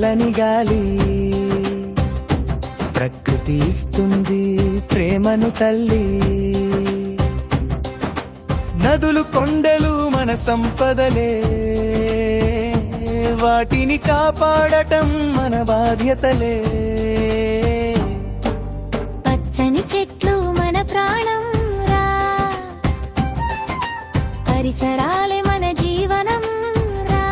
చల్లని గాలి ప్రకృతి ఇస్తుంది ప్రేమను తల్లి. నదులు కొండలు మన సంపదలే, వాటిని కాపాడటం మన బాధ్యతలే. పచ్చని చెట్లు మన ప్రాణం రా, పరిసరాలే మన జీవనం రా.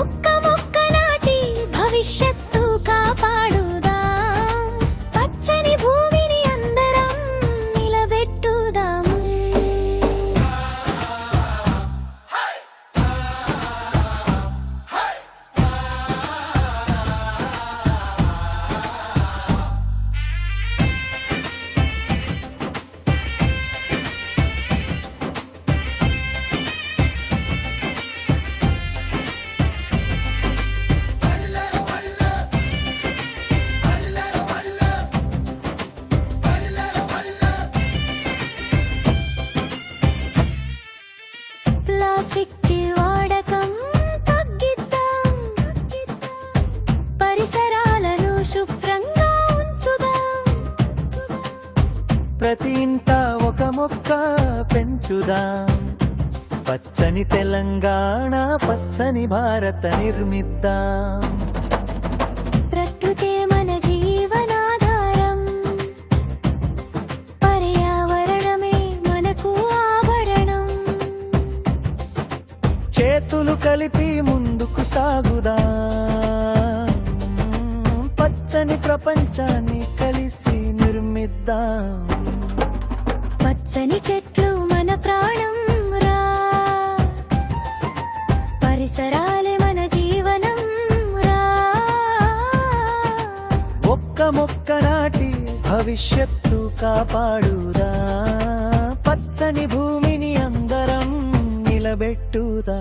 ఒక్క మొక్క నాటి భవిష్యత్తు కాపాడుదాం, పచ్చని భూమిని అందరం నిలబెట్టుదాం. ప్లాస్టిక్ వాడకం తగ్గిద్దాం, పరిసరాలను శుభ్రంగా ఉంచుదాం. ప్రతి ఇంట ఒక మొక్క పెంచుదాం, పచ్చని తెలంగాణ పచ్చని భారత నిర్మిద్దాం. ప్రకృతే మన జీవనాధారం, పర్యావరణమే మనకు ఆభరణం. చేతులు కలిపి ముందుకు సాగుదాం, పచ్చని ప్రపంచాన్ని కలిసి నిర్మిద్దాం. పచ్చని చెట్లు మన ప్రాణం రా, పరిసరాలే మన జీవనం రా. ఒక్క మొక్క నాటి భవిష్యత్తు కాపాడుదా, పచ్చని భూమిని అందరం నిలబెట్టుదా.